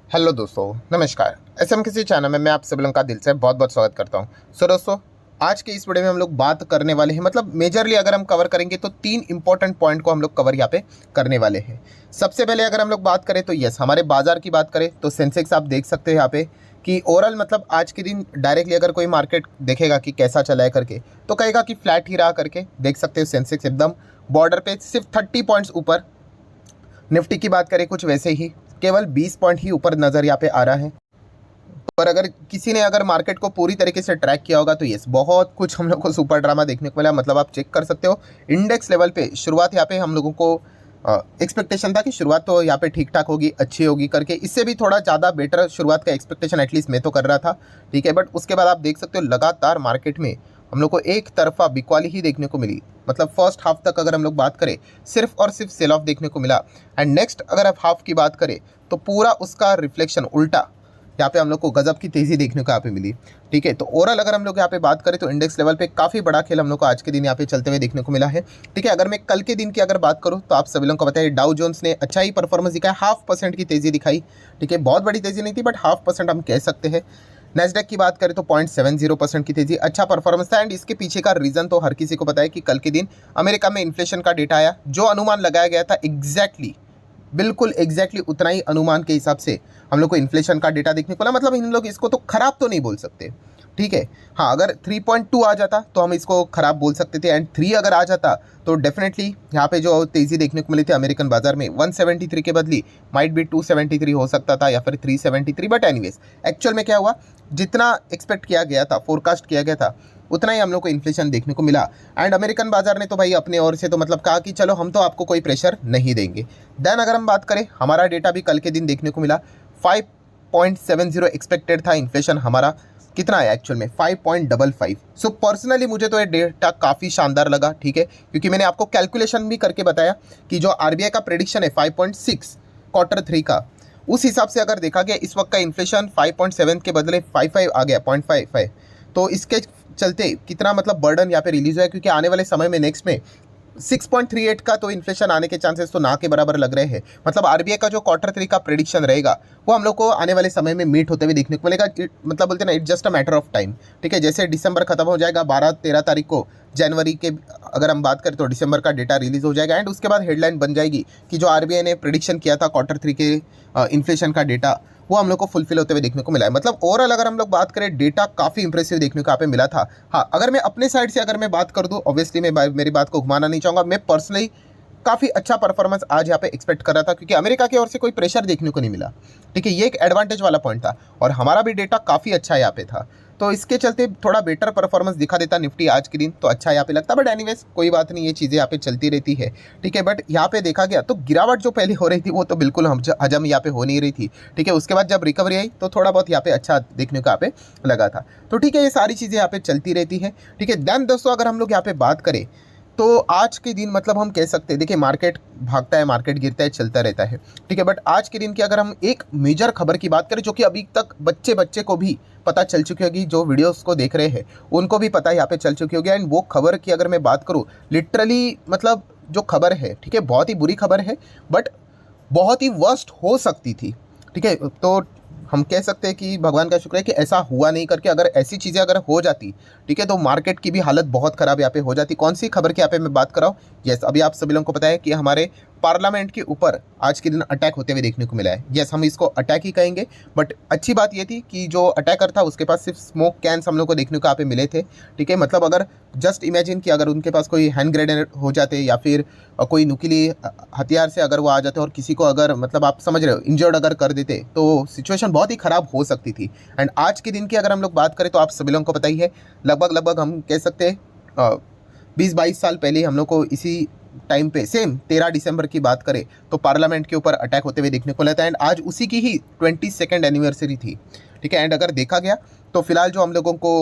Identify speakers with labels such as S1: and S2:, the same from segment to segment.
S1: Hello दोस्तों, नमस्कार। SM किसी चैनल में मैं आप सभी लोगों का दिल से बहुत बहुत स्वागत करता हूं। सो दोस्तों, आज के इस वीडियो में हम लोग बात करने वाले हैं, मतलब मेजरली अगर हम कवर करेंगे तो तीन इंपॉर्टेंट पॉइंट को हम लोग कवर यहाँ पे करने वाले हैं। सबसे पहले अगर हम लोग बात करें तो यस, हमारे बाजार की बात करें तो सेंसेक्स आप देख सकते हैं यहाँ पे कि ओवरऑल मतलब आज के दिन डायरेक्टली अगर कोई मार्केट देखेगा कि कैसा चला है करके तो कहेगा कि फ्लैट ही रहा करके। देख सकते हो सेंसेक्स एकदम बॉर्डर पे सिर्फ 30 पॉइंट्स ऊपर। निफ्टी की बात करें कुछ वैसे ही, केवल 20 पॉइंट ही ऊपर नज़र यहाँ पे आ रहा है। पर अगर किसी ने अगर मार्केट को पूरी तरीके से ट्रैक किया होगा तो यस, बहुत कुछ हम लोग को सुपर ड्रामा देखने को मिला। मतलब आप चेक कर सकते हो इंडेक्स लेवल पे शुरुआत यहाँ पे हम लोगों को एक्सपेक्टेशन था कि शुरुआत तो यहाँ पे ठीक ठाक होगी, अच्छी होगी करके। इससे भी थोड़ा ज़्यादा बेटर शुरुआत का एक्सपेक्टेशन एटलीस्ट मैं तो कर रहा था, ठीक है। बट उसके बाद आप देख सकते हो लगातार मार्केट में हम लोग को एक तरफा बिकवाली ही देखने को मिली। मतलब फर्स्ट हाफ तक अगर हम लोग बात करें सिर्फ और सिर्फ सेल ऑफ देखने को मिला। एंड नेक्स्ट अगर आप हाफ की बात करें तो पूरा उसका रिफ्लेक्शन उल्टा, यहाँ पे हम लोग को गजब की तेज़ी देखने को यहाँ पे मिली, ठीक है। तो ओवरऑल अगर हम लोग यहाँ पे बात करें तो इंडेक्स लेवल पे काफ़ी बड़ा खेल हम लोग को आज के दिन यहाँ पे चलते हुए देखने को मिला है, ठीक है। अगर मैं कल के दिन की अगर बात करूँ तो आप सभी लोगों को पता है डाउ जोन्स ने अच्छा ही परफॉर्मेंस दिखाया, 0.5% की तेज़ी दिखाई, ठीक है। बहुत बड़ी तेज़ी नहीं थी बट 0.5% हम कह सकते हैं। नैस्डैक की बात करें तो 0.70% की तेज़ी, अच्छा परफॉर्मेंस था। एंड इसके पीछे का रीज़न तो हर किसी को पता है कि कल के दिन अमेरिका में इन्फ्लेशन का डेटा आया, जो अनुमान लगाया गया था एग्जैक्टली, बिल्कुल एग्जैक्टली उतना ही अनुमान के हिसाब से हम लोग को इन्फ्लेशन का डेटा देखने को मिला। मतलब इन लोग इसको तो खराब तो नहीं बोल सकते, ठीक है। हाँ, अगर 3.2 आ जाता तो हम इसको खराब बोल सकते थे, एंड 3 अगर आ जाता तो डेफिनेटली यहाँ पे जो तेज़ी देखने को मिली थी अमेरिकन बाजार में 173 के बदली माइट भी 273 हो सकता था या फिर 373। बट एनीवेज एक्चुअल में क्या हुआ, जितना एक्सपेक्ट किया गया था, फोरकास्ट किया गया था, उतना ही हम लोग को इन्फ्लेशन देखने को मिला। एंड अमेरिकन बाजार ने तो भाई अपने ओर से तो मतलब कहा कि चलो हम तो आपको कोई प्रेशर नहीं देंगे। देन अगर हम बात करें, हमारा डेटा भी कल के दिन देखने को मिला, 5.70 एक्सपेक्टेड था इन्फ्लेशन, हमारा कितना आया एक्चुअल में 5.55। सो पर्सनली मुझे तो ये डेटा काफ़ी शानदार लगा, ठीक है, क्योंकि मैंने आपको कैलकुलेशन भी करके बताया कि जो आरबीआई का प्रेडिक्शन है 5.6 क्वार्टर 3 का, उस हिसाब से अगर देखा गया इस वक्त का इन्फ्लेशन 5.7 के बदले 55 आ गया, 0.55। तो इसके चलते कितना मतलब बर्डन यहाँ पे रिलीज हुआ है, क्योंकि आने वाले समय में नेक्स्ट में 6.38 का तो इन्फ्लेशन आने के चांसेस तो ना के बराबर लग रहे हैं। मतलब आरबीआई का जो क्वार्टर 3 का प्रेडिक्शन रहेगा वो हम लोग को आने वाले समय में मीट होते हुए देखने को मिलेगा। मतलब बोलते हैं ना, it's just a matter of time, ठीक है। जैसे दिसंबर खत्म हो जाएगा, 12-13 तारीख को जनवरी के अगर हम बात करें तो दिसंबर का डेटा रिलीज हो जाएगा। एंड उसके बाद हेडलाइन बन जाएगी कि जो आरबीआई ने प्रेडिक्शन किया था क्वार्टर 3 के इन्फ्लेशन का डेटा, वो हम लोग को फुलफिल होते हुए देखने को मिला है। मतलब ओवरऑल अगर हम लोग बात करें, डेटा काफ़ी इंप्रेसिव देखने को यहाँ पे मिला था। हाँ, अगर मैं अपने साइड से अगर मैं बात कर दूँ, ऑब्वियसली मैं मेरी बात को घुमाना नहीं चाहूँगा, मैं पर्सनली काफ़ी अच्छा परफॉर्मेंस आज यहाँ पे एक्सपेक्ट कर रहा था, क्योंकि अमेरिका की ओर से कोई प्रेशर देखने को नहीं मिला, ठीक है। ये एक एडवांटेज वाला पॉइंट था, और हमारा भी डेटा काफ़ी अच्छा यहाँ पे था। तो इसके चलते थोड़ा बेटर परफॉर्मेंस दिखा देता निफ्टी आज के दिन तो अच्छा यहाँ पे लगता। बट एनीवेज कोई बात नहीं, ये चीज़ें यहाँ पे चलती रहती है, ठीक है। बट यहाँ पे देखा गया तो गिरावट जो पहले हो रही थी वो तो बिल्कुल हजम यहाँ पे हो नहीं रही थी, ठीक है। उसके बाद जब रिकवरी आई तो थोड़ा बहुत यहाँ पे अच्छा देखने को यहाँ पे लगा था। तो ठीक है, ये सारी चीज़ें यहाँ पे चलती रहती है, ठीक है। देन दोस्तों अगर हम लोग यहाँ पे बात करें तो आज के दिन मतलब हम कह सकते हैं, देखिए मार्केट भागता है, मार्केट गिरता है, चलता रहता है, ठीक है। बट आज के दिन की अगर हम एक मेजर खबर की बात करें, जो कि अभी तक बच्चे बच्चे को भी पता चल चुकी होगी, जो वीडियोस को देख रहे हैं उनको भी पता यहाँ पे चल चुकी होगी। एंड वो खबर की अगर मैं बात करूँ, लिटरली मतलब जो खबर है, ठीक है, बहुत ही बुरी खबर है, बट बहुत ही वर्स्ट हो सकती थी, ठीक है। तो हम कह सकते हैं कि भगवान का शुक्र है कि ऐसा हुआ नहीं करके। अगर ऐसी चीज़ें अगर हो जाती, ठीक है, तो मार्केट की भी हालत बहुत ख़राब यहाँ पे हो जाती। कौन सी खबर की यहाँ पे मैं बात कर रहा हूँ, यस, अभी आप सभी लोगों को पता है कि हमारे पार्लियामेंट के ऊपर आज के दिन अटैक होते हुए देखने को मिला है। यस, हम इसको अटैक ही कहेंगे। बट अच्छी बात ये थी कि जो अटैकर था उसके पास सिर्फ स्मोक कैंस हम लोग को देखने को यहाँ पे मिले थे, ठीक है। मतलब अगर जस्ट इमेजिन कि अगर उनके पास कोई हैंड ग्रेनेड हो जाते या फिर कोई नुकीली हथियार से अगर वो आ जाते और किसी को अगर मतलब आप समझ रहे हो इंजर्ड अगर कर देते तो सिचुएशन बहुत ही ख़राब हो सकती थी। एंड आज के दिन की अगर हम लोग बात करें तो आप सभी लोगों को पता ही है, लगभग हम कह सकते हैं 20-22 साल पहले हम लोग को इसी टाइम पे सेम 13 दिसंबर की बात करें तो पार्लियामेंट के ऊपर अटैक होते हुए देखने को मिला था। एंड आज उसी की ही 22nd एनिवर्सरी थी, ठीक है। एंड अगर देखा गया तो फिलहाल जो हम लोगों को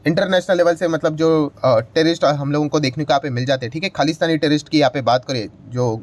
S1: इंटरनेशनल लेवल से मतलब जो टेररिस्ट हम लोगों को देखने को यहाँ पे मिल जाते हैं, ठीक है। खालिस्तानी टेररिस्ट की यहाँ पे बात करें, जो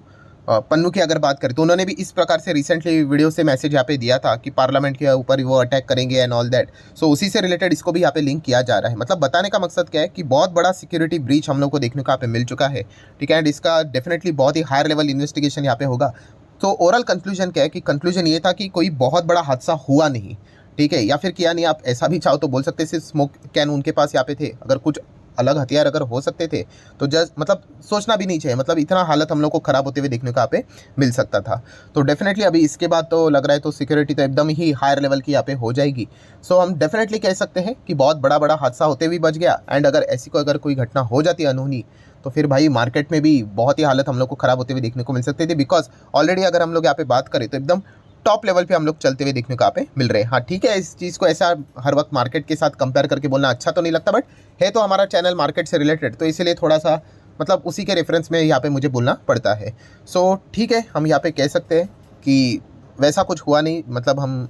S1: पन्नू की अगर बात करें तो उन्होंने भी इस प्रकार से रिसेंटली वीडियो से मैसेज यहाँ पे दिया था कि पार्लियामेंट के ऊपर वो अटैक करेंगे एंड ऑल दैट। सो उसी से रिलेटेड इसको भी यहाँ पे लिंक किया जा रहा है। मतलब बताने का मकसद क्या है कि बहुत बड़ा सिक्योरिटी ब्रीच हम लोग को देखने को यहाँ पे मिल चुका है, ठीक है। एंड इसका डेफिनेटली बहुत ही हायर लेवल इन्वेस्टिगेशन यहाँ पे होगा। तो ओवरऑल कंक्लूजन क्या है कि कंक्लूजन ये था कि कोई बहुत बड़ा हादसा हुआ नहीं, ठीक है, या फिर किया नहीं, आप ऐसा भी चाहो तो बोल सकते। सिर्फ स्मोक कैन उनके पास यहाँ पे थे, अगर कुछ अलग हथियार अगर हो सकते थे तो जस्ट मतलब सोचना भी नहीं चाहिए। मतलब इतना हालत हम लोग को ख़राब होते हुए देखने को यहाँ पे मिल सकता था। तो डेफिनेटली अभी इसके बाद तो लग रहा है तो सिक्योरिटी तो एकदम ही हायर लेवल की यहाँ पे हो जाएगी। सो हम डेफिनेटली कह सकते हैं कि बहुत बड़ा बड़ा हादसा होते हुए बच गया। एंड अगर ऐसी कोई घटना हो जाती है अनहोनी, तो फिर भाई मार्केट में भी बहुत ही हालत हम लोग को ख़राब होते हुए देखने को मिल सकती थी। बिकॉज ऑलरेडी अगर हम लोग यहाँ पे बात करें तो एकदम टॉप लेवल पे हम लोग चलते हुए देखने को यहाँ पे मिल रहे हैं। हाँ ठीक है, इस चीज़ को ऐसा हर वक्त मार्केट के साथ कंपेयर करके बोलना अच्छा तो नहीं लगता, बट है तो हमारा चैनल मार्केट से रिलेटेड, तो इसीलिए थोड़ा सा मतलब उसी के रेफरेंस में यहाँ पे मुझे बोलना पड़ता है। सो ठीक है, हम यहाँ पे कह सकते हैं कि वैसा कुछ हुआ नहीं। मतलब हम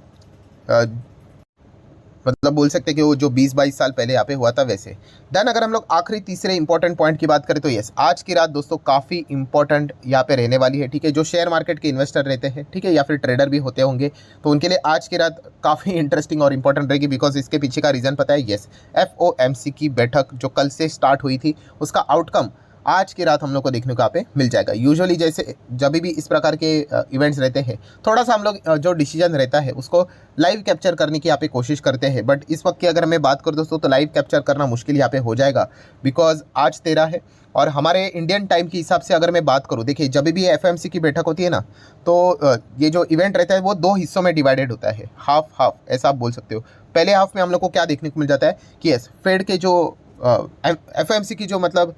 S1: मतलब बोल सकते हैं कि वो जो 20-22 साल पहले यहाँ पे हुआ था वैसे। देन अगर हम लोग आखिरी तीसरे इंपॉर्टेंट पॉइंट की बात करें तो यस, आज की रात दोस्तों काफ़ी इंपॉर्टेंट यहाँ पे रहने वाली है, ठीक है। जो शेयर मार्केट के इन्वेस्टर रहते हैं, ठीक है, या फिर ट्रेडर भी होते होंगे, तो उनके लिए आज की रात काफ़ी इंटरेस्टिंग और इंपॉर्टेंट रहेगी। बिकॉज इसके पीछे का रीज़न पता है, यस, FOMC की बैठक जो कल से स्टार्ट हुई थी उसका आउटकम आज की रात हम लोग को देखने को यहाँ पे मिल जाएगा। यूजुअली जैसे जब भी इस प्रकार के इवेंट्स रहते हैं, थोड़ा सा हम लोग जो डिसीजन रहता है उसको लाइव कैप्चर करने की यहाँ पे कोशिश करते हैं। बट इस वक्त की अगर मैं बात करूँ दोस्तों तो लाइव कैप्चर करना मुश्किल यहाँ पे हो जाएगा। बिकॉज आज 13 है और हमारे इंडियन टाइम के हिसाब से अगर मैं बात करूँ, देखिए जब भी FOMC की बैठक होती है ना, तो ये जो इवेंट रहता है वो 2 हिस्सों में डिवाइडेड होता है, हाफ हाफ ऐसा आप बोल सकते हो। पहले हाफ में हम लोग को क्या देखने को मिल जाता है कि यस, फेड के जो FOMC की जो मतलब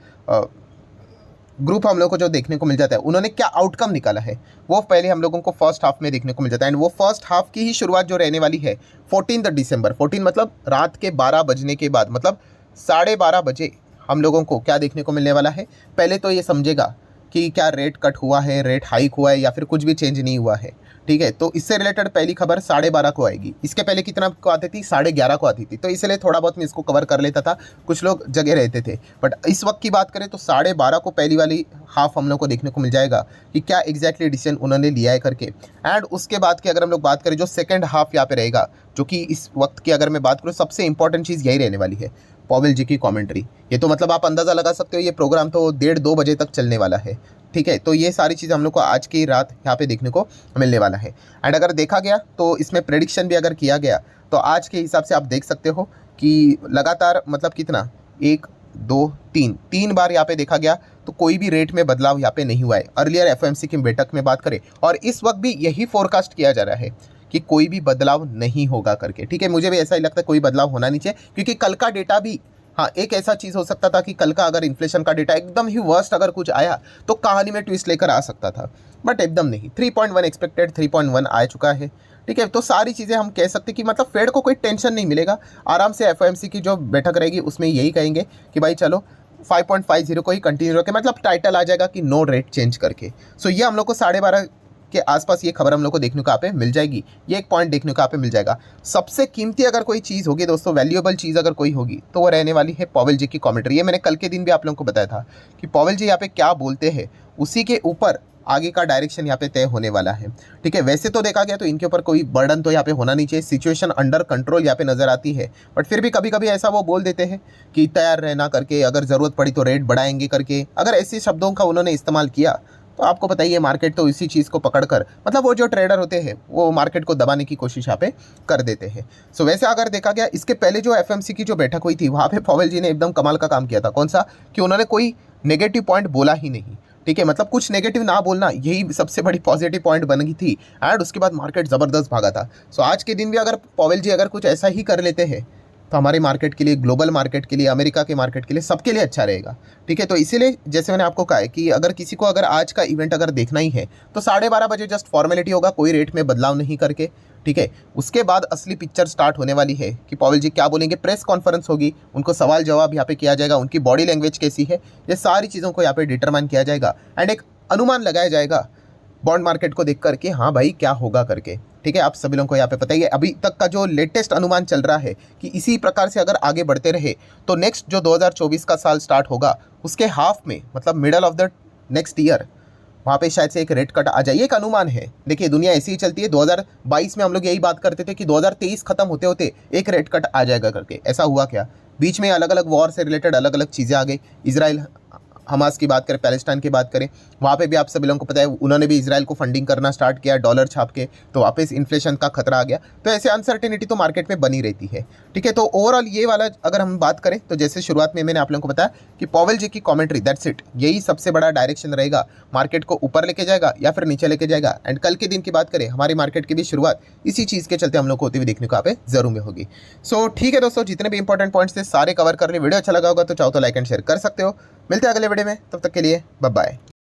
S1: ग्रुप हम लोग को जो देखने को मिल जाता है, उन्होंने क्या आउटकम निकाला है वो पहले हम लोगों को फर्स्ट हाफ में देखने को मिल जाता है। एंड वो फर्स्ट हाफ की ही शुरुआत जो रहने वाली है 14 दिसंबर, 14 मतलब रात के 12 बजने के बाद, मतलब 12:30 बजे हम लोगों को क्या देखने को मिलने वाला है। पहले तो ये समझेगा कि क्या रेट कट हुआ है, रेट हाइक हुआ है, या फिर कुछ भी चेंज नहीं हुआ है, ठीक है। तो इससे रिलेटेड पहली खबर 12:30 को आएगी। इसके पहले कितना को आती थी, 11:30 को आती थी। तो इसलिए थोड़ा बहुत मैं इसको कवर कर लेता था, कुछ लोग जगे रहते थे। बट इस वक्त की बात करें तो 12:30 को पहली वाली हाफ हम लोग को देखने को मिल जाएगा कि क्या एग्जैक्टली डिसीजन उन्होंने लिया है करके। एंड उसके बाद की अगर हम लोग बात करें, जो सेकेंड हाफ यहाँ पे रहेगा, जो कि इस वक्त की अगर मैं बात करूँ सबसे इंपॉर्टेंट चीज़ यही रहने वाली है, पॉवेल जी की कमेंट्री। ये तो मतलब आप अंदाज़ा लगा सकते हो ये प्रोग्राम तो 1:30-2 बजे तक चलने वाला है, ठीक है। तो ये सारी चीज़ हम लोग को आज की रात यहाँ पे देखने को मिलने वाला है। एंड अगर देखा गया तो इसमें प्रेडिक्शन भी अगर किया गया तो आज के हिसाब से आप देख सकते हो कि लगातार मतलब कितना 1 2 3 बार यहाँ पे देखा गया तो कोई भी रेट में बदलाव यहाँ पे नहीं हुआ है। अर्लियर FOMC की बैठक में बात करें और इस वक्त भी यही फोरकास्ट किया जा रहा है कि कोई भी बदलाव नहीं होगा करके, ठीक है। मुझे भी ऐसा ही लगता है कोई बदलाव होना नहीं चाहिए, क्योंकि कल का डेटा भी, हाँ एक ऐसा चीज़ हो सकता था कि कल का अगर इन्फ्लेशन का डेटा एकदम ही वर्स्ट अगर कुछ आया तो कहानी में ट्विस्ट लेकर आ सकता था, बट एकदम नहीं। 3.1 एक्सपेक्टेड, 3.1 आ चुका है, ठीक है। तो सारी चीज़ें हम कह सकते हैं कि मतलब फेड को कोई टेंशन नहीं मिलेगा। आराम से FOMC की जो बैठक रहेगी उसमें यही कहेंगे कि भाई चलो 5.50 को ही कंटिन्यू रखें, मतलब टाइटल आ जाएगा कि नो रेट चेंज करके। सो ये हम लोग को 12:30 के आसपास ये खबर हम लोग को देखने को यहाँ पे मिल जाएगी। ये एक पॉइंट देखने को यहाँ पे मिल जाएगा। सबसे कीमती अगर कोई चीज़ होगी दोस्तों, वैल्यूएबल चीज़ अगर कोई होगी तो वो रहने वाली है पॉवेल जी की कमेंट्री। ये मैंने कल के दिन भी आप लोगों को बताया था कि पॉवेल जी यहाँ पे क्या बोलते हैं, उसी के ऊपर आगे का डायरेक्शन यहाँ पे तय होने वाला है, ठीक है। वैसे तो देखा गया तो इनके ऊपर कोई बर्डन तो यहाँ पे होना नहीं चाहिए, सिचुएशन अंडर कंट्रोल यहाँ पे नज़र आती है। बट फिर भी कभी कभी ऐसा वो बोल देते हैं कि तैयार रहना करके, अगर ज़रूरत पड़ी तो रेट बढ़ाएंगे करके। अगर ऐसे शब्दों का उन्होंने इस्तेमाल किया तो आपको बताइए मार्केट तो इसी चीज़ को पकड़कर, मतलब वो जो ट्रेडर होते हैं वो मार्केट को दबाने की कोशिश यहाँ पे कर देते हैं। सो वैसे अगर देखा गया इसके पहले जो FOMC की जो बैठक हुई थी वहाँ पे पॉवेल जी ने एकदम कमाल का काम किया था। कौन सा, कि उन्होंने कोई नेगेटिव पॉइंट बोला ही नहीं, ठीक है। मतलब कुछ नेगेटिव ना बोलना यही सबसे बड़ी पॉजिटिव पॉइंट बन गई थी। एंड उसके बाद मार्केट ज़बरदस्त भागा था। सो आज के दिन भी अगर पॉवेल जी अगर कुछ ऐसा ही कर लेते हैं तो हमारे मार्केट के लिए, ग्लोबल मार्केट के लिए, अमेरिका के मार्केट के लिए, सबके लिए अच्छा रहेगा, ठीक है। तो इसीलिए जैसे मैंने आपको कहा है कि अगर किसी को अगर आज का इवेंट अगर देखना ही है तो 12:30 बजे जस्ट फॉर्मेलिटी होगा, कोई रेट में बदलाव नहीं करके, ठीक है। उसके बाद असली पिक्चर स्टार्ट होने वाली है कि पॉवेल जी क्या बोलेंगे। प्रेस कॉन्फ्रेंस होगी, उनको सवाल जवाब यहाँ पे किया जाएगा, उनकी बॉडी लैंग्वेज कैसी है, ये सारी चीज़ों को यहाँ पे डिटरमाइन किया जाएगा। एंड एक अनुमान लगाया जाएगा बॉन्ड मार्केट को देख करके, हाँ भाई क्या होगा करके, ठीक है। आप सभी लोगों को यहाँ पे पता ही है, अभी तक का जो लेटेस्ट अनुमान चल रहा है कि इसी प्रकार से अगर आगे बढ़ते रहे तो नेक्स्ट जो 2024 का साल स्टार्ट होगा उसके हाफ में, मतलब middle of the next year, वहाँ पे शायद से एक रेट कट आ जाए, एक अनुमान है। देखिए दुनिया ऐसी ही चलती है। 2022 में हम लोग यही बात करते थे कि 2023 खत्म होते होते एक रेट कट आ जाएगा करके। ऐसा हुआ क्या? बीच में अलग अलग वॉर से रिलेटेड अलग अलग चीज़ें आ गई। इजराइल हमास की बात करें, पैलेस्टाइन की बात करें, वहाँ पे भी आप सभी लोगों को पता है उन्होंने भी इजराइल को फंडिंग करना स्टार्ट किया डॉलर छाप के, तो वापस इन्फ्लेशन का खतरा आ गया। तो ऐसे अनसर्टेनिटी तो मार्केट में बनी रहती है। ठीक है, तो ओवरऑल ये वाला अगर हम बात करें तो जैसे शुरुआत में मैंने आप लोगों को बताया कि पॉवेल जी की कॉमेंट्री, दैट्स इट, यही सबसे बड़ा डायरेक्शन रहेगा। मार्केट को ऊपर लेके जाएगा या फिर नीचे लेके जाएगा। एंड कल के दिन की बात करें, हमारी मार्केट की भी शुरुआत इसी चीज़ के चलते हम लोग को होती हुई देखने को यहाँ पे जरूर में होगी। सो ठीक है दोस्तों, जितने भी इंपॉर्टेंट पॉइंट्स थे सारे कवर कर लिए। वीडियो अच्छा लगा होगा तो चाहो तो लाइक एंड शेयर कर सकते हो। मिलते हैं अगले वीडियो में, तब तक के लिए बाय बाय।